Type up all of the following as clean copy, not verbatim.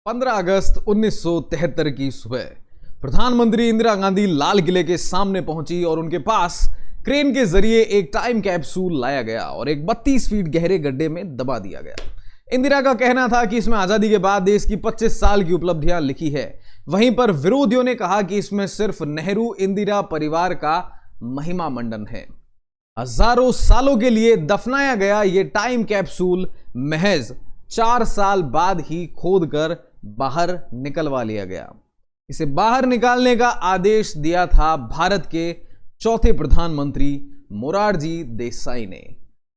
15 अगस्त 1973 की सुबह प्रधानमंत्री इंदिरा गांधी लाल किले के सामने पहुंची और उनके पास क्रेन के जरिए एक टाइम कैप्सूल लाया गया और एक 32 फीट गहरे गड्ढे में दबा दिया गया। इंदिरा का कहना था कि इसमें आजादी के बाद देश की 25 साल की उपलब्धियां लिखी है। वहीं पर विरोधियों ने कहा कि इसमें सिर्फ नेहरू इंदिरा परिवार का महिमा मंडन है। हजारों सालों के लिए दफनाया गया यह टाइम कैप्सूल महज 4 साल बाद ही खोदकर बाहर निकलवा लिया गया। इसे बाहर निकालने का आदेश दिया था भारत के चौथे प्रधानमंत्री मोरारजी देसाई ने।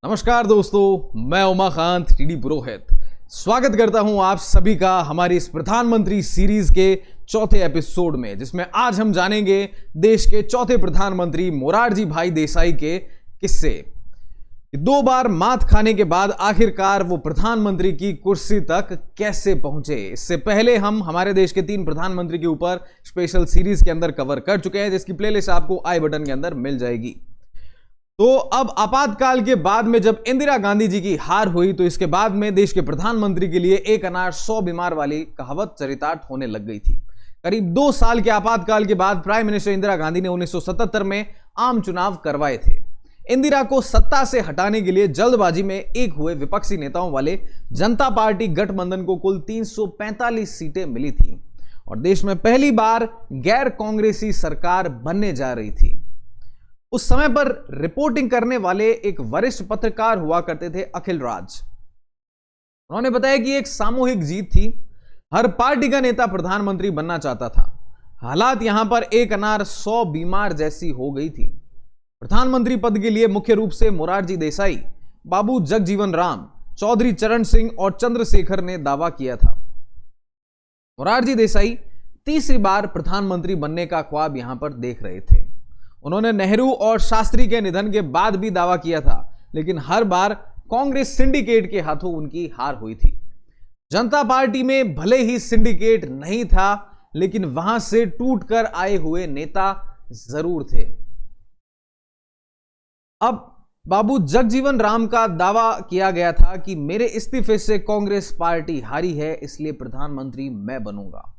नमस्कार दोस्तों, मैं उमाकांत टीडी पुरोहित स्वागत करता हूं आप सभी का हमारी इस प्रधानमंत्री सीरीज के चौथे एपिसोड में, जिसमें आज हम जानेंगे देश के चौथे प्रधानमंत्री मोरारजी भाई देसाई के किस्से। 2 बार मात खाने के बाद आखिरकार वो प्रधानमंत्री की कुर्सी तक कैसे पहुंचे। इससे पहले हम हमारे देश के 3 प्रधानमंत्री के ऊपर स्पेशल सीरीज के अंदर कवर कर चुके हैं, जिसकी प्लेलिस्ट आपको आई बटन के अंदर मिल जाएगी। तो अब आपातकाल के बाद में जब इंदिरा गांधी जी की हार हुई तो इसके बाद में देश के प्रधानमंत्री के लिए एक अनार 100 बीमार वाली कहावत चरितार्थ होने लग गई थी। करीब 2 साल के आपातकाल के बाद प्राइम मिनिस्टर इंदिरा गांधी ने 1977 में आम चुनाव करवाए थे। इंदिरा को सत्ता से हटाने के लिए जल्दबाजी में एक हुए विपक्षी नेताओं वाले जनता पार्टी गठबंधन को कुल 345 सीटें मिली थी और देश में पहली बार गैर कांग्रेसी सरकार बनने जा रही थी। उस समय पर रिपोर्टिंग करने वाले एक वरिष्ठ पत्रकार हुआ करते थे अखिल राज। उन्होंने बताया कि एक सामूहिक जीत थी, हर पार्टी का नेता प्रधानमंत्री बनना चाहता था। हालात यहां पर एक अनार 100 बीमार जैसी हो गई थी। प्रधानमंत्री पद के लिए मुख्य रूप से मोरारजी देसाई, बाबू जगजीवन राम, चौधरी चरण सिंह और चंद्रशेखर ने दावा किया था। मोरारजी देसाई तीसरी बार प्रधानमंत्री बनने का ख्वाब यहां पर देख रहे थे। उन्होंने नेहरू और शास्त्री के निधन के बाद भी दावा किया था, लेकिन हर बार कांग्रेस सिंडिकेट के हाथों उनकी हार हुई थी। जनता पार्टी में भले ही सिंडिकेट नहीं था, लेकिन वहां से टूटकर आए हुए नेता जरूर थे। अब बाबू जगजीवन राम का दावा किया गया था कि मेरे इस्तीफे से कांग्रेस पार्टी हारी है, इसलिए प्रधानमंत्री मैं बनूंगा।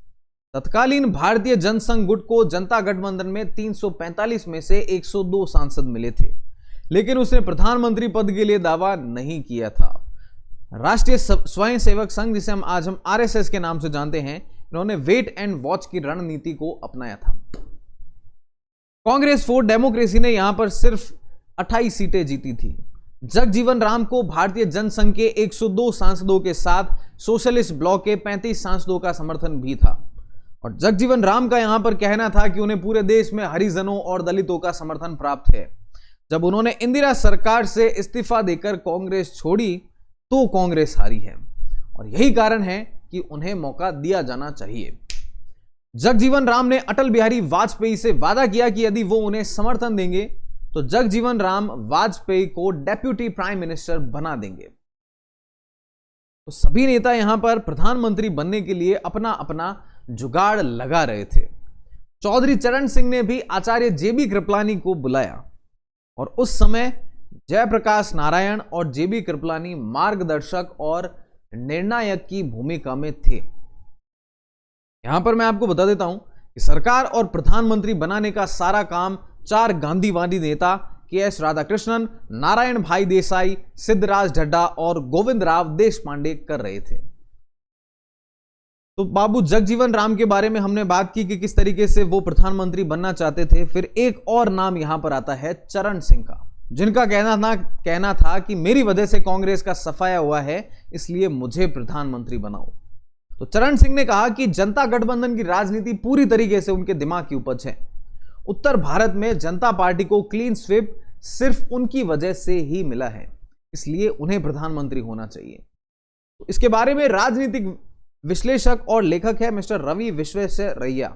तत्कालीन भारतीय जनसंघ गुट को जनता गठबंधन में 345 में से 102 सांसद मिले थे, लेकिन उसने प्रधानमंत्री पद के लिए दावा नहीं किया था। राष्ट्रीय स्वयंसेवक संघ, जिसे हम आरएसएस के नाम से जानते हैं, इन्होंने वेट एंड वॉच की रणनीति को अपनाया था। कांग्रेस फॉर डेमोक्रेसी ने यहां पर सिर्फ 28 सीटें जीती थी। जगजीवन राम को भारतीय जनसंघ के 102 सांसदों के साथ सोशलिस्ट ब्लॉक के 35 सांसदों का समर्थन भी था और जगजीवन राम का यहां पर कहना था कि उन्हें पूरे देश में हरिजनों और दलितों का समर्थन प्राप्त है। जब उन्होंने इंदिरा सरकार से इस्तीफा देकर कांग्रेस छोड़ी तो कांग्रेस हारी है और यही कारण है कि उन्हें मौका दिया जाना चाहिए। जगजीवन राम ने अटल बिहारी वाजपेयी से वादा किया कि यदि वो उन्हें समर्थन देंगे तो जगजीवन राम वाजपेयी को डेप्यूटी प्राइम मिनिस्टर बना देंगे। तो सभी नेता यहां पर प्रधानमंत्री बनने के लिए अपना अपना जुगाड़ लगा रहे थे। चौधरी चरण सिंह ने भी आचार्य जेबी कृपलानी को बुलाया और उस समय जयप्रकाश नारायण और जेबी कृपलानी मार्गदर्शक और निर्णायक की भूमिका में थे। यहां पर मैं आपको बता देता हूं कि सरकार और प्रधानमंत्री बनाने का सारा काम 4 गांधीवादी नेता के.एस. राधाकृष्णन, नारायण भाई देसाई, सिद्धराज ढड्डा और गोविंदराव देशपांडे कर रहे थे। तो बाबू जगजीवन राम के बारे में हमने बात की कि किस तरीके से वो प्रधानमंत्री बनना चाहते थे। फिर एक और नाम यहां पर आता है चरण सिंह का, जिनका कहना था कि मेरी वजह से कांग्रेस का सफाया हुआ है, इसलिए मुझे प्रधानमंत्री बनाओ। तो चरण सिंह ने कहा कि जनता गठबंधन की राजनीति पूरी तरीके से उनके दिमाग की उपज है। उत्तर भारत में जनता पार्टी को क्लीन स्वीप सिर्फ उनकी वजह से ही मिला है, इसलिए उन्हें प्रधानमंत्री होना चाहिए। तो इसके बारे में राजनीतिक विश्लेषक और लेखक है मिस्टर रवि विश्वेश्वरैया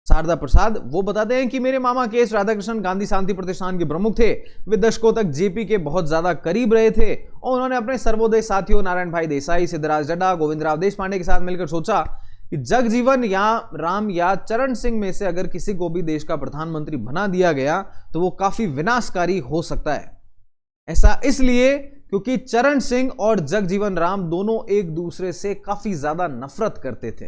शारदा प्रसाद। वो बताते हैं कि मेरे मामा के.एस. राधाकृष्णन गांधी शांति प्रतिष्ठान के प्रमुख थे। वे दशकों तक जेपी के बहुत ज्यादा करीब रहे थे और उन्होंने अपने सर्वोदय साथियों नारायण भाई देसाई, सिद्धराज ढड्डा, गोविंदराव देशपांडे के साथ मिलकर सोचा कि जगजीवन या राम या चरण सिंह में से अगर किसी को भी देश का प्रधानमंत्री बना दिया गया तो वो काफी विनाशकारी हो सकता है। ऐसा इसलिए क्योंकि चरण सिंह और जगजीवन राम दोनों एक दूसरे से काफी ज्यादा नफरत करते थे।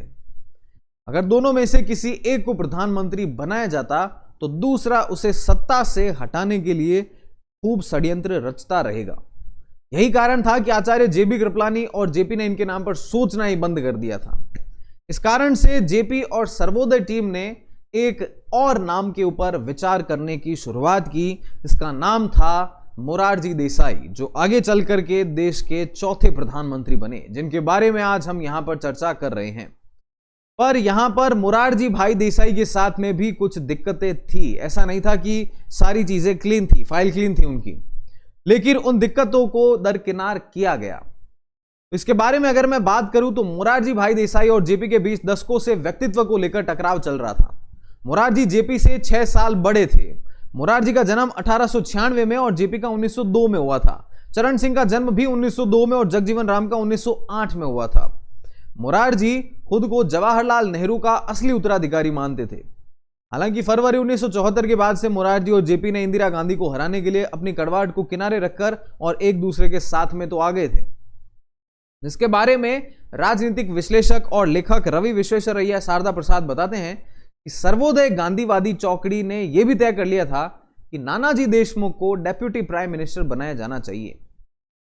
अगर दोनों में से किसी एक को प्रधानमंत्री बनाया जाता तो दूसरा उसे सत्ता से हटाने के लिए खूब षड्यंत्र रचता रहेगा। यही कारण था कि आचार्य जेबी कृपलानी और जेपी ने इनके नाम पर सोचना ही बंद कर दिया था। इस कारण से जेपी और सर्वोदय टीम ने एक और नाम के ऊपर विचार करने की शुरुआत की। इसका नाम था मोरारजी देसाई, जो आगे चल करके देश के चौथे प्रधानमंत्री बने, जिनके बारे में आज हम यहां पर चर्चा कर रहे हैं। पर यहां पर मोरारजी भाई देसाई के साथ में भी कुछ दिक्कतें थी। ऐसा नहीं था कि सारी चीजें क्लीन थी, फाइल क्लीन थी उनकी, लेकिन उन दिक्कतों को दरकिनार किया गया। इसके बारे में अगर मैं बात करूं तो मोरारजी भाई देसाई और जेपी के बीच दशकों से व्यक्तित्व को लेकर टकराव चल रहा था। मोरारजी जेपी से 6 साल बड़े थे। मोरारजी का जन्म 1896 में और जेपी का 1902 में हुआ था। चरण सिंह का जन्म भी 1902 में और जगजीवन राम का 1908 में हुआ था। मोरारजी खुद को जवाहरलाल नेहरू का असली उत्तराधिकारी मानते थे। हालांकि फरवरी 1974 के बाद से मोरारजी और जेपी ने इंदिरा गांधी को हराने के लिए अपनी कड़वाहट को किनारे रखकर और एक दूसरे के साथ में तो आ गए थे, जिसके बारे में राजनीतिक विश्लेषक और लेखक रवि विश्वेश्वरैया शारदा प्रसाद बताते हैं कि सर्वोदय गांधीवादी चौकड़ी ने यह भी तय कर लिया था कि नानाजी देशमुख को डेप्यूटी प्राइम मिनिस्टर बनाया जाना चाहिए।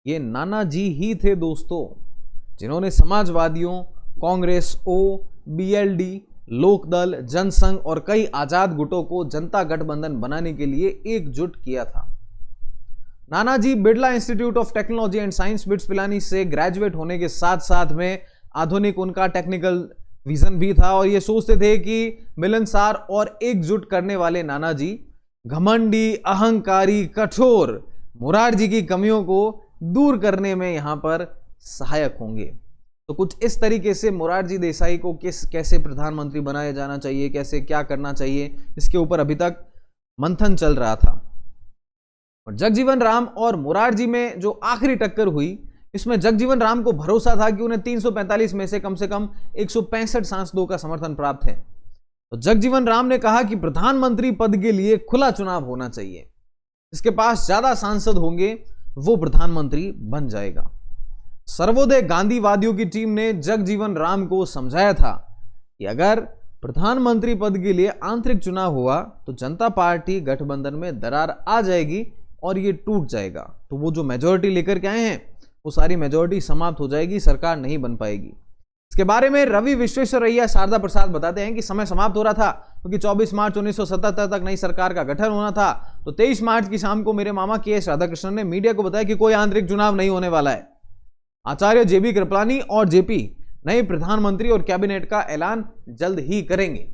ये नानाजी ही थे दोस्तों, जिन्होंने समाजवादियों, कांग्रेस, बीएलडी, लोकदल, जनसंघ और कई आजाद गुटों को जनता गठबंधन बनाने के लिए एकजुट किया था। Nanaji Birla institute of technology and science BITS Pilani से ग्रेजुएट होने के साथ साथ में आधुनिक उनका टेक्निकल विजन भी था और ये सोचते थे कि मिलनसार और एकजुट करने वाले नानाजी घमंडी, अहंकारी, कठोर मोरारजी की कमियों को दूर करने में यहां पर सहायक होंगे। तो कुछ इस तरीके से मोरारजी देसाई को कैसे प्रधानमंत्री बनाया जाना चाहिए, कैसे क्या करना चाहिए, इसके ऊपर अभी तक मंथन चल रहा था। और जगजीवन राम और मोरारजी में जो आखिरी टक्कर हुई, इसमें जगजीवन राम को भरोसा था कि उन्हें 345 में से कम 165 सांसदों का समर्थन प्राप्त है। तो जगजीवन राम ने कहा कि प्रधानमंत्री पद के लिए खुला चुनाव होना चाहिए, जिसके पास ज्यादा सांसद होंगे वो प्रधानमंत्री बन जाएगा। सर्वोदय गांधीवादियों की टीम ने जगजीवन राम को समझाया था कि अगर प्रधानमंत्री पद के लिए आंतरिक चुनाव हुआ तो जनता पार्टी गठबंधन में दरार आ जाएगी और ये टूट जाएगा। तो वो जो मेजॉरिटी लेकर के आए हैं वो सारी मेजॉरिटी समाप्त हो जाएगी, सरकार नहीं बन पाएगी। इसके बारे में रवि विश्वेश्वरैया शारदा प्रसाद बताते हैं कि समय समाप्त हो रहा था, क्योंकि 24 मार्च 1977 तक नई सरकार का गठन होना था। तो 23 मार्च की शाम को मेरे मामा के.एस. राधाकृष्णन ने मीडिया को बताया कि कोई आंतरिक चुनाव नहीं होने वाला है। आचार्य जेबी कृपलानी और जेपी नए प्रधानमंत्री और कैबिनेट का ऐलान जल्द ही करेंगे।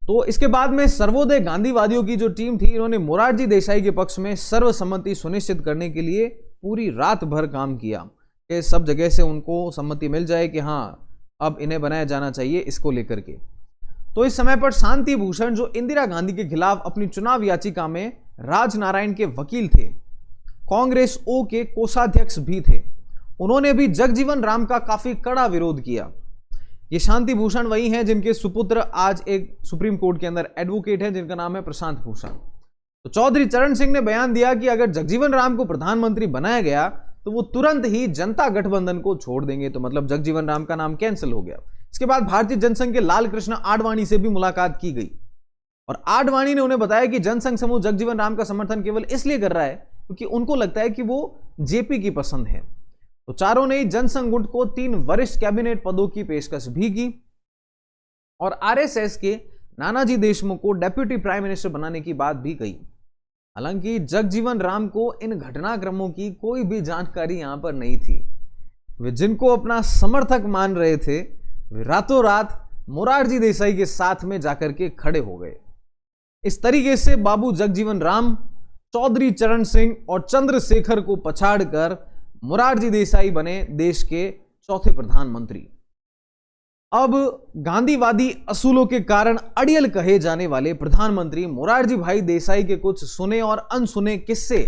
तो इसके बाद में सर्वोदय गांधीवादियों की जो टीम थी, इन्होंने मोरारजी देसाई के पक्ष में सर्वसम्मति सुनिश्चित करने के लिए पूरी रात भर काम किया कि सब जगह से उनको सम्मति मिल जाए कि हाँ अब इन्हें बनाया जाना चाहिए, इसको लेकर के। तो इस समय पर शांति भूषण, जो इंदिरा गांधी के खिलाफ अपनी चुनाव याचिका में राजनारायण के वकील थे, कांग्रेस ओ के कोषाध्यक्ष भी थे, उन्होंने भी जगजीवन राम का काफी कड़ा विरोध किया। ये शांति भूषण वही हैं जिनके सुपुत्र आज एक सुप्रीम कोर्ट के अंदर एडवोकेट हैं, जिनका नाम है प्रशांत भूषण। तो चौधरी चरण सिंह ने बयान दिया कि अगर जगजीवन राम को प्रधानमंत्री बनाया गया तो वो तुरंत ही जनता गठबंधन को छोड़ देंगे। तो मतलब जगजीवन राम का नाम कैंसिल हो गया। इसके बाद भारतीय जनसंघ के लाल कृष्ण आडवाणी से भी मुलाकात की गई और आडवाणी ने उन्हें बताया कि जनसंघ समूह जगजीवन राम का समर्थन केवल इसलिए कर रहा है क्योंकि उनको लगता है कि वो जेपी की पसंद है। तो चारों ने जनसंघ गुट को 3 वरिष्ठ कैबिनेट पदों की पेशकश भी की और आरएसएस के नानाजी देशमुख को डेप्यूटी प्राइम मिनिस्टर बनाने की बात भी कही। हालांकि जगजीवन राम को इन घटनाक्रमों की कोई भी जानकारी यहां पर नहीं थी। वे जिनको अपना समर्थक मान रहे थे, वे रातों रात मोरारजी देसाई के साथ में जाकर के खड़े हो गए। इस तरीके से बाबू जगजीवन राम चौधरी चरण सिंह और चंद्रशेखर को पछाड़कर मोरारजी देसाई बने देश के चौथे प्रधानमंत्री। अब गांधीवादी असूलों के कारण अड़ियल कहे जाने वाले प्रधानमंत्री मोरारजी भाई देसाई के कुछ सुने और अनसुने किस्से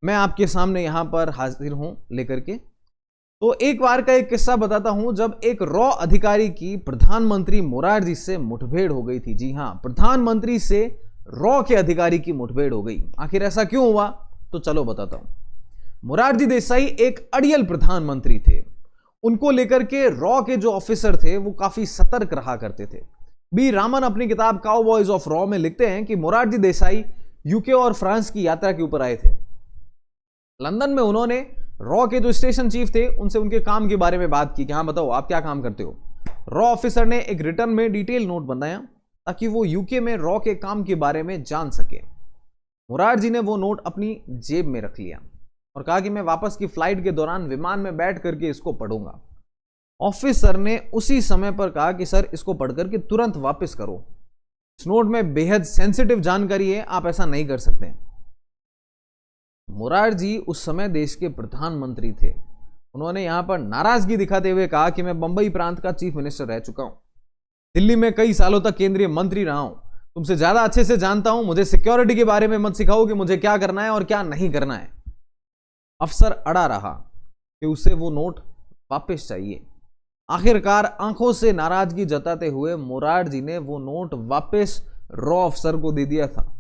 मैं आपके सामने यहां पर हाजिर हूं लेकर के। तो एक बार का एक किस्सा बताता हूं, जब एक रॉ अधिकारी की प्रधानमंत्री मोरारजी से मुठभेड़ हो गई थी। जी हां, प्रधानमंत्री से रॉ के अधिकारी की मुठभेड़ हो गई। आखिर ऐसा क्यों हुआ, तो चलो बताता हूं। मोरारजी देसाई एक अड़ियल प्रधानमंत्री थे। उनको लेकर के रॉ के जो ऑफिसर थे वो काफी सतर्क रहा करते थे। बी रामन अपनी किताब काउबॉयज ऑफ रॉ में लिखते हैं कि मोरारजी देसाई यूके और फ्रांस की यात्रा के ऊपर आए थे। लंदन में उन्होंने रॉ के जो स्टेशन चीफ थे उनसे उनके काम के बारे में बात की कि हाँ बताओ आप क्या काम करते हो। रॉ ऑफिसर ने एक रिटर्न में डिटेल नोट बनाया ताकि वो यूके में रॉ के काम के बारे में जान सके। मोरारजी ने वो नोट अपनी जेब में रख लिया और कहा कि मैं वापस की फ्लाइट के दौरान विमान में बैठ करके इसको पढ़ूंगा। ऑफिसर ने उसी समय पर कहा कि सर इसको पढ़ करके तुरंत वापस करो, इस नोट में बेहद सेंसिटिव जानकारी है, आप ऐसा नहीं कर सकते। मोरारजी उस समय देश के प्रधानमंत्री थे। उन्होंने यहां पर नाराजगी दिखाते हुए कहा कि मैं बंबई प्रांत का चीफ मिनिस्टर रह चुका हूं, दिल्ली में कई सालों तक केंद्रीय मंत्री रहा हूं, तुमसे ज्यादा अच्छे से जानता हूं, मुझे सिक्योरिटी के बारे में मत सिखाओ कि मुझे क्या करना है और क्या नहीं करना है। अफसर अड़ा रहा कि उसे वो नोट वापस चाहिए। आखिरकार आंखों से नाराजगी जताते हुए मोरारजी ने वो नोट वापस रॉ अफसर को दे दिया था।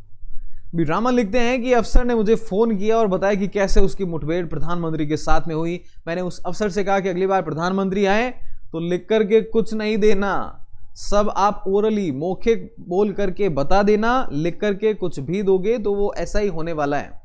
बी रामन लिखते हैं कि अफसर ने मुझे फोन किया और बताया कि कैसे उसकी मुठभेड़ प्रधानमंत्री के साथ में हुई। मैंने उस अफसर से कहा कि अगली बार प्रधानमंत्री आए तो लिख करके कुछ नहीं देना, सब आप ओरली मौखिक बोल करके बता देना, लिख करके कुछ भी दोगे तो वो ऐसा ही होने वाला है।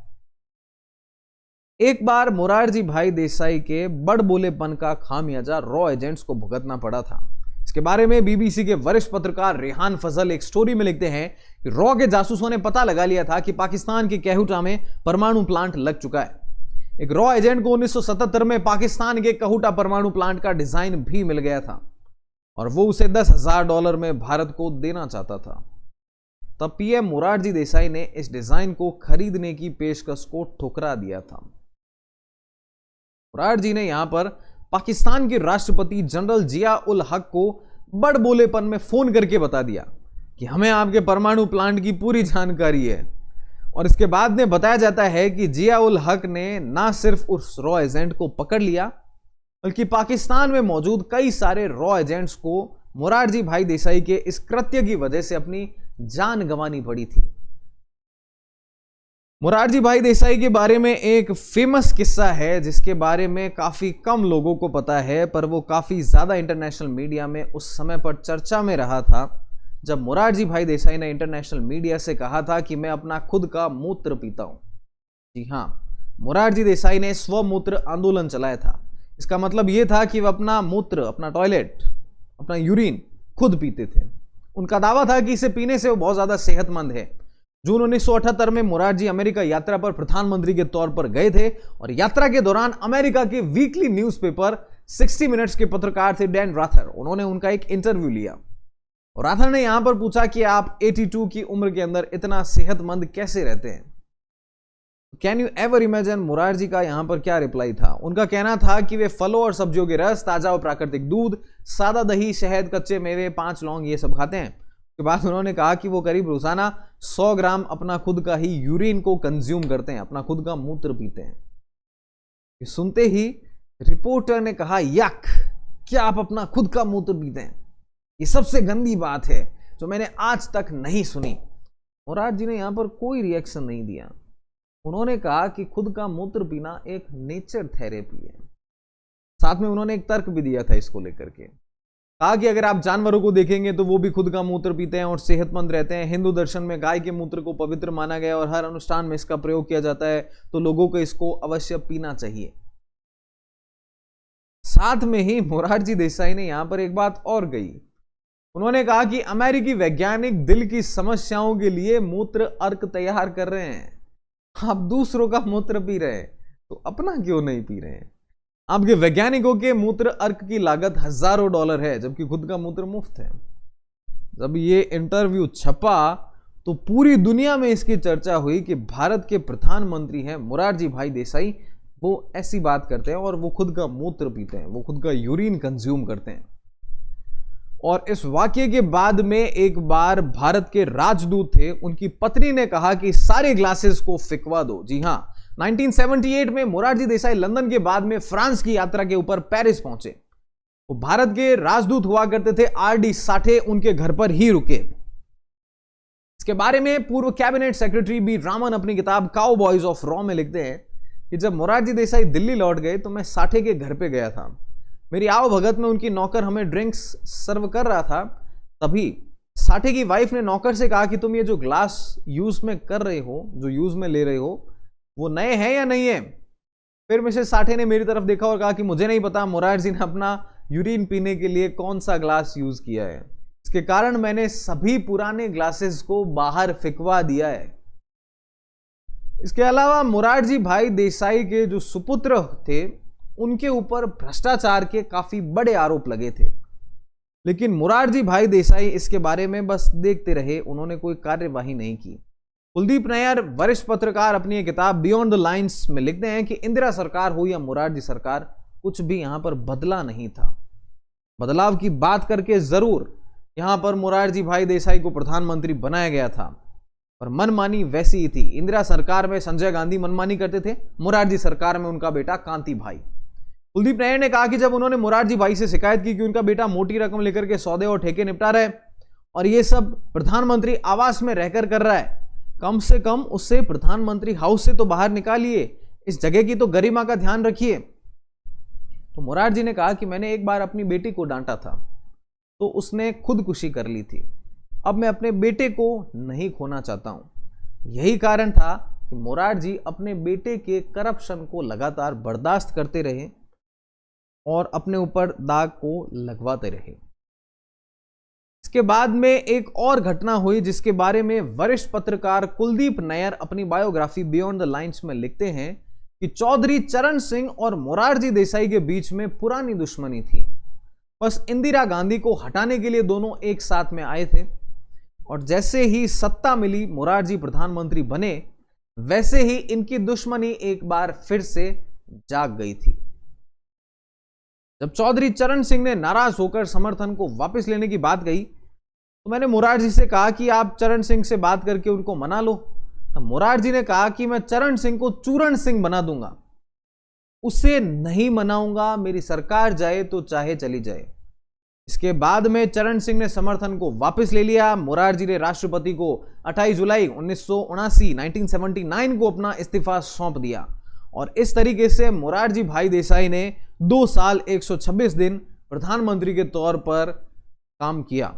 एक बार मोरारजी भाई देसाई के बड़बोलेपन का खामियाजा रॉ एजेंट्स को भुगतना पड़ा था। इसके बारे में बीबीसी के वरिष्ठ पत्रकार रेहान फजल एक स्टोरी में लिखते हैं कि रॉ के जासूसों ने पता लगा लिया था कि पाकिस्तान के कहूटा में परमाणु प्लांट लग चुका है। एक रॉ एजेंट को 1977 में पाकिस्तान के कहूटा परमाणु प्लांट का डिजाइन भी मिल गया था और वो उसे $10,000 में भारत को देना चाहता था। तब पीएम मोरारजी देसाई ने इस डिजाइन को खरीदने की पेशकश को ठुकरा दिया था। मोरारजी ने यहां पर पाकिस्तान के राष्ट्रपति जनरल जिया उल हक को बड़बोलेपन में फोन करके बता दिया कि हमें आपके परमाणु प्लांट की पूरी जानकारी है। और इसके बाद में बताया जाता है कि जिया उल हक ने ना सिर्फ उस रॉ एजेंट को पकड़ लिया बल्कि पाकिस्तान में मौजूद कई सारे रॉ एजेंट्स को मोरारजी भाई देसाई के इस कृत्य की वजह से अपनी जान गंवानी पड़ी थी। मोरारजी भाई देसाई के बारे में एक फेमस किस्सा है जिसके बारे में काफी कम लोगों को पता है, पर वो काफी ज्यादा इंटरनेशनल मीडिया में उस समय पर चर्चा में रहा था जब मोरारजी भाई देसाई ने इंटरनेशनल मीडिया से कहा था कि मैं अपना खुद का मूत्र पीता हूं। जी हां, मोरारजी देसाई ने स्वमूत्र आंदोलन चलाया था। इसका मतलब यह था कि वह अपना मूत्र, अपना टॉयलेट, अपना यूरिन खुद पीते थे। उनका दावा था कि इसे पीने से वो बहुत ज्यादा सेहतमंद है। जून 1978 में मोरारजी अमेरिका यात्रा पर प्रधानमंत्री के तौर पर गए थे और यात्रा के दौरान अमेरिका के वीकली न्यूज़पेपर 60 मिनट्स के पत्रकार थे डैन राथर, उन्होंने उनका एक इंटरव्यू लिया और राथर ने यहां पर पूछा कि आप 82 की उम्र के अंदर इतना सेहतमंद कैसे रहते हैं। Can you ever imagine Morarji का यहां पर क्या रिप्लाई था। उनका कहना था कि वे फलों और सब्जियों के रस, ताजा और प्राकृतिक दूध, सादा दही, शहद, कच्चे मेवे, 5 लौंग ये सब खाते हैं। के बाद उन्होंने कहा कि वो करीब रोजाना 100 ग्राम अपना खुद का ही यूरिन को कंज्यूम करते हैं, अपना खुद का मूत्र पीते हैं। सुनते ही रिपोर्टर ने कहा, यक, क्या आप अपना खुद का मूत्र पीते हैं? ये सबसे गंदी बात है जो मैंने आज तक नहीं सुनी। मोरारजी ने यहां पर कोई रिएक्शन नहीं दिया। उन्होंने कहा कि खुद का मूत्र पीना एक नेचर थेरेपी है। साथ में उन्होंने एक तर्क भी दिया था इसको लेकर के, कहा कि अगर आप जानवरों को देखेंगे तो वो भी खुद का मूत्र पीते हैं और सेहतमंद रहते हैं। हिंदू दर्शन में गाय के मूत्र को पवित्र माना गया और हर अनुष्ठान में इसका प्रयोग किया जाता है, तो लोगों को इसको अवश्य पीना चाहिए। साथ में ही मोरारजी देसाई ने यहां पर एक बात और कही। उन्होंने कहा कि अमेरिकी वैज्ञानिक दिल की समस्याओं के लिए मूत्र अर्क तैयार कर रहे हैं। आप दूसरों का मूत्र पी रहे हैं तो अपना क्यों नहीं पी रहे हैं? आपके वैज्ञानिकों के मूत्र अर्क की लागत हजारों डॉलर है जबकि खुद का मूत्र मुफ्त है। जब ये इंटरव्यू छपा तो पूरी दुनिया में इसकी चर्चा हुई कि भारत के प्रधानमंत्री हैं मोरारजी भाई देसाई, वो ऐसी बात करते हैं और वो खुद का मूत्र पीते हैं, वो खुद का यूरिन कंज्यूम करते हैं। और इस वाकये के बाद में एक बार भारत के राजदूत थे, उनकी पत्नी ने कहा कि सारे ग्लासेस को फिकवा दो। जी हां, 1978 में मोरारजी देसाई लंदन के बाद में फ्रांस की यात्रा के ऊपर पेरिस पहुंचे। वो भारत के राजदूत हुआ करते थे आर.डी. साठे, उनके घर पर ही रुके। इसके बारे में पूर्व कैबिनेट सेक्रेटरी बी रामन अपनी किताब काउबॉयज ऑफ रॉ में लिखते हैं कि जब मोरारजी देसाई दिल्ली लौट गए तो मैं साठे के घर पे गया था। मेरी आओ भगत में उनकी नौकर हमें ड्रिंक्स सर्व कर रहा था। तभी साठे की वाइफ ने नौकर से कहा कि तुम ये जो ग्लास यूज में कर रहे हो, जो यूज में ले रहे हो, वो नए हैं या नहीं है। फिर मिसेस साठे ने मेरी तरफ देखा और कहा कि मुझे नहीं पता मोरारजी ने अपना यूरिन पीने के लिए कौन सा ग्लास यूज किया है। इसके कारण मैंने सभी पुराने ग्लासेस को बाहर फेंकवा दिया है। इसके अलावा मोरारजी भाई देसाई के जो सुपुत्र थे उनके ऊपर भ्रष्टाचार के काफी बड़े आरोप लगे थे, लेकिन मोरारजी भाई देसाई इसके बारे में बस देखते रहे, उन्होंने कोई कार्यवाही नहीं की। कुलदीप नैयर वरिष्ठ पत्रकार अपनी एक किताब बियॉन्ड द लाइन्स में लिखते हैं कि इंदिरा सरकार हो या मोरारजी सरकार, कुछ भी यहां पर बदला नहीं था। बदलाव की बात करके जरूर यहां पर मोरारजी भाई देसाई को प्रधानमंत्री बनाया गया था, पर मनमानी वैसी ही थी। इंदिरा सरकार में संजय गांधी मनमानी करते थे, मोरारजी सरकार में उनका बेटा कांति भाई। कुलदीप नैयर ने कहा कि जब उन्होंने मोरारजी भाई से शिकायत की कि उनका बेटा मोटी रकम लेकर के सौदे और ठेके निपटा रहा है और ये सब प्रधानमंत्री आवास में रहकर कर रहा है, कम से कम उससे प्रधानमंत्री हाउस से तो बाहर निकालिए, इस जगह की तो गरिमा का ध्यान रखिए। तो मोरारजी ने कहा कि मैंने एक बार अपनी बेटी को डांटा था तो उसने खुदकुशी कर ली थी, अब मैं अपने बेटे को नहीं खोना चाहता हूं। यही कारण था कि मोरारजी अपने बेटे के करप्शन को लगातार बर्दाश्त करते रहे और अपने ऊपर दाग को लगवाते रहे। इसके बाद में एक और घटना हुई जिसके बारे में वरिष्ठ पत्रकार कुलदीप नैयर अपनी बायोग्राफी बियॉन्ड द लाइन्स में लिखते हैं कि चौधरी चरण सिंह और मोरारजी देसाई के बीच में पुरानी दुश्मनी थी। बस इंदिरा गांधी को हटाने के लिए दोनों एक साथ में आए थे और जैसे ही सत्ता मिली, मोरारजी प्रधानमंत्री बने, वैसे ही इनकी दुश्मनी एक बार फिर से जाग गई थी। जब चौधरी चरण सिंह ने नाराज होकर समर्थन को वापस लेने की बात कही तो मैंने मोरारजी से कहा कि आप चरण सिंह से बात करके उनको मना लो। तो मोरारजी ने कहा कि मैं चरण सिंह को चूरण सिंह बना दूंगा, उसे नहीं मनाऊंगा, मेरी सरकार जाए तो चाहे चली जाए। इसके बाद में चरण सिंह ने समर्थन को वापस ले लिया। मोरारजी ने राष्ट्रपति को 28 जुलाई 1979 को अपना इस्तीफा सौंप दिया और इस तरीके से मोरारजी भाई देसाई ने 2 साल 126 दिन प्रधानमंत्री के तौर पर काम किया।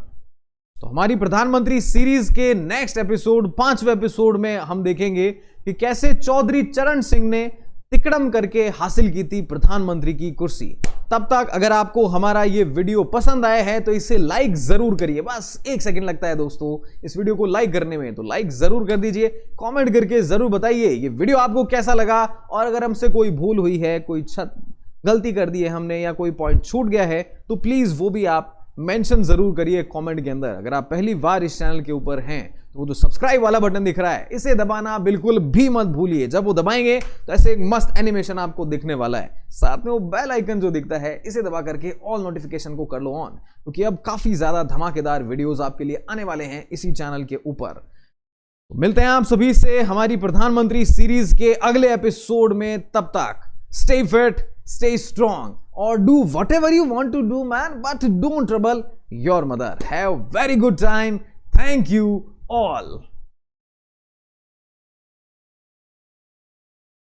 तो हमारी प्रधानमंत्री सीरीज के नेक्स्ट एपिसोड 5वें एपिसोड में हम देखेंगे कि कैसे चौधरी चरण सिंह ने तिकड़म करके हासिल की थी प्रधानमंत्री की कुर्सी। तब तक अगर आपको हमारा ये वीडियो पसंद आया है तो इसे लाइक जरूर करिए, बस 1 सेकंड लगता है दोस्तों इस वीडियो को लाइक करने में, तो लाइक जरूर कर दीजिए। कमेंट करके जरूर बताइए ये वीडियो आपको कैसा लगा और अगर हमसे कोई भूल हुई है, कोई गलती कर दी है हमने या कोई पॉइंट छूट गया है तो प्लीज वो भी आप मेंशन जरूर करिए कमेंट के अंदर। अगर आप पहली बार इस चैनल के ऊपर हैं तो वो जो सब्सक्राइब वाला बटन दिख रहा है इसे दबाना बिल्कुल भी मत भूलिए। जब वो दबाएंगे तो ऐसे एक मस्त एनिमेशन आपको दिखने वाला है, साथ में वो बेल आइकन जो दिखता है इसे दबा करके ऑल नोटिफिकेशन को कर लो ऑन, क्योंकि अब काफी ज्यादा धमाकेदार वीडियोस आपके लिए आने वाले हैं इसी चैनल के ऊपर। तो मिलते हैं आप सभी से हमारी प्रधानमंत्री सीरीज के अगले एपिसोड में। तब तक stay fit, stay strong or do whatever you want to do man, but don't trouble your mother. Have very good time. Thank you all.